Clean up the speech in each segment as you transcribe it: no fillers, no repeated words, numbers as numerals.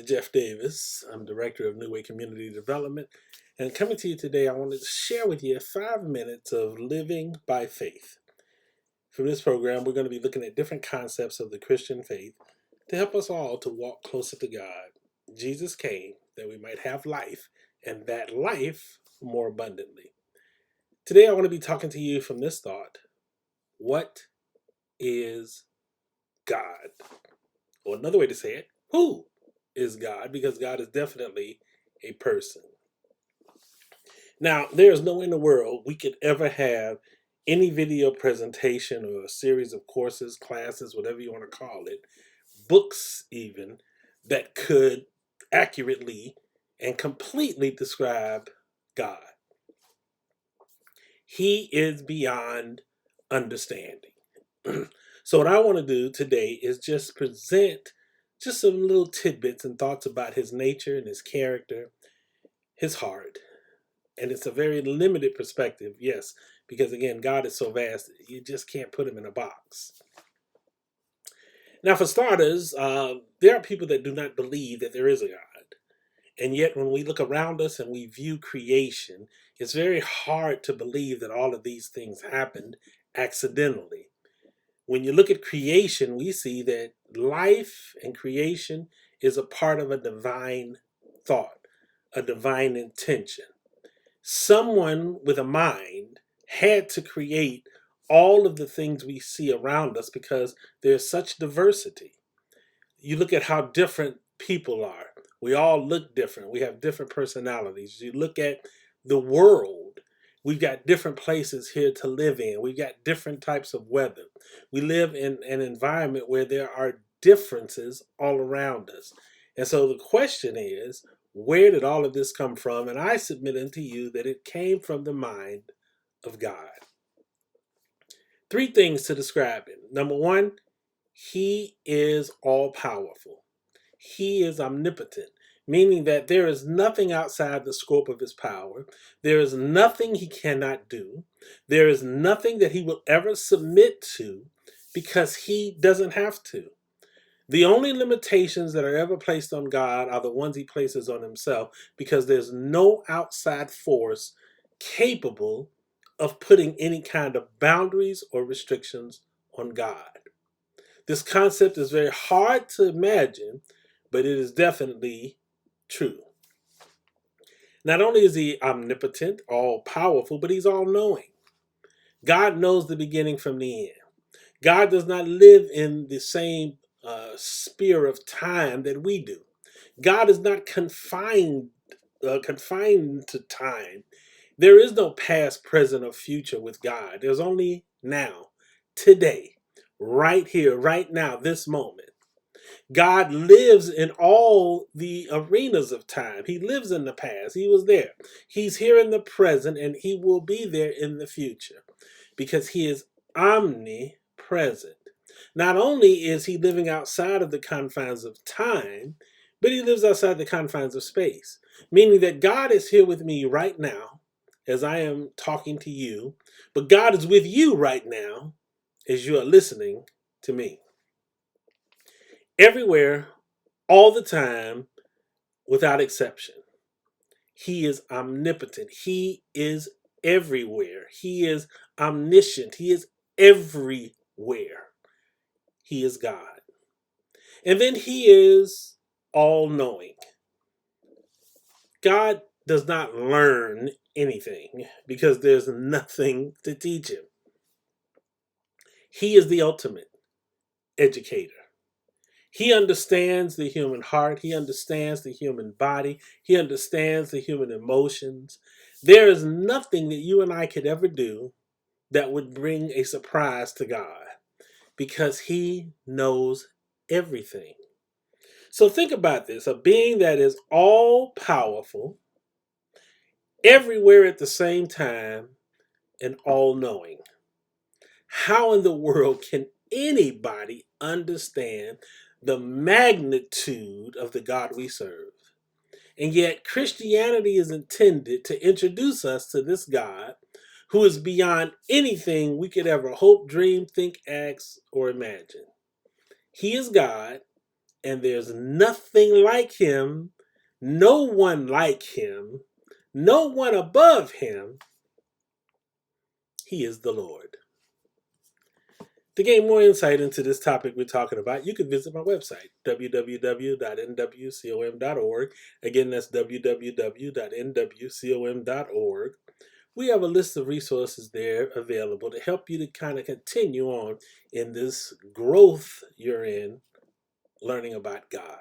Jeff Davis. I'm Director of New Way Community Development. And coming to you today, I wanted to share with you 5 minutes of living by faith. For this program, we're going to be looking at different concepts of the Christian faith to help us all to walk closer to God. Jesus came that we might have life, and that life more abundantly. Today, I want to be talking to you from this thought: what is God? Or another way to say it, who is God? Because God is definitely a person. Now, there is no way in the world we could ever have any video presentation or a series of courses, classes, whatever you want to call it, books even, that could accurately and completely describe God. He is beyond understanding. So what I want to do today is just present just some little tidbits and thoughts about his nature and his character, his heart. And it's a very limited perspective, yes, because again, God is so vast, you just can't put him in a box. Now, for starters, there are people that do not believe that there is a God. And yet, when we look around us and we view creation, it's very hard to believe that all of these things happened accidentally. When you look at creation, we see that life and creation is a part of a divine thought, a divine intention. Someone with a mind had to create all of the things we see around us because there's such diversity. You look at how different people are. We all look different. We have different personalities. You look at the world. We've got different places here to live in. We've got different types of weather. We live in an environment where there are differences all around us. And so the question is, where did all of this come from? And I submit unto you that it came from the mind of God. Three things to describe it. Number one, he is all powerful. He is omnipotent, meaning that there is nothing outside the scope of his power. There is nothing he cannot do. There is nothing that he will ever submit to because he doesn't have to. The only limitations that are ever placed on God are the ones he places on himself because there's no outside force capable of putting any kind of boundaries or restrictions on God. This concept is very hard to imagine, but it is definitely true. Not only is he omnipotent, all powerful, but he's all knowing. God knows the beginning from the end. God does not live in the same sphere of time that we do. God is not confined to time. There is no past, present, or future with God. There's only now, today, right here, right now, this moment. God lives in all the arenas of time. He lives in the past. He was there. He's here in the present, and he will be there in the future because he is omnipresent. Not only is he living outside of the confines of time, but he lives outside the confines of space, meaning that God is here with me right now as I am talking to you, but God is with you right now as you are listening to me. Everywhere, all the time, without exception. He is omnipotent. He is everywhere. He is omniscient. He is everywhere. He is God. And then he is all knowing. God does not learn anything because there's nothing to teach him. He is the ultimate educator. He understands the human heart. He understands the human body. He understands the human emotions. There is nothing that you and I could ever do that would bring a surprise to God because he knows everything. So think about this: a being that is all powerful, everywhere at the same time, and all knowing. How in the world can anybody understand the magnitude of the God we serve? And yet, Christianity is intended to introduce us to this God who is beyond anything we could ever hope, dream, think, ask, or imagine. He is God, and there's nothing like him, no one like him, no one above him. He is the Lord. To gain more insight into this topic we're talking about, you can visit my website, www.nwcom.org. Again, that's www.nwcom.org. We have a list of resources there available to help you to kind of continue on in this growth you're in, learning about God.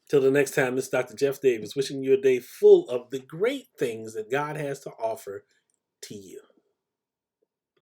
Till the next time, this is Dr. Jeff Davis wishing you a day full of the great things that God has to offer to you.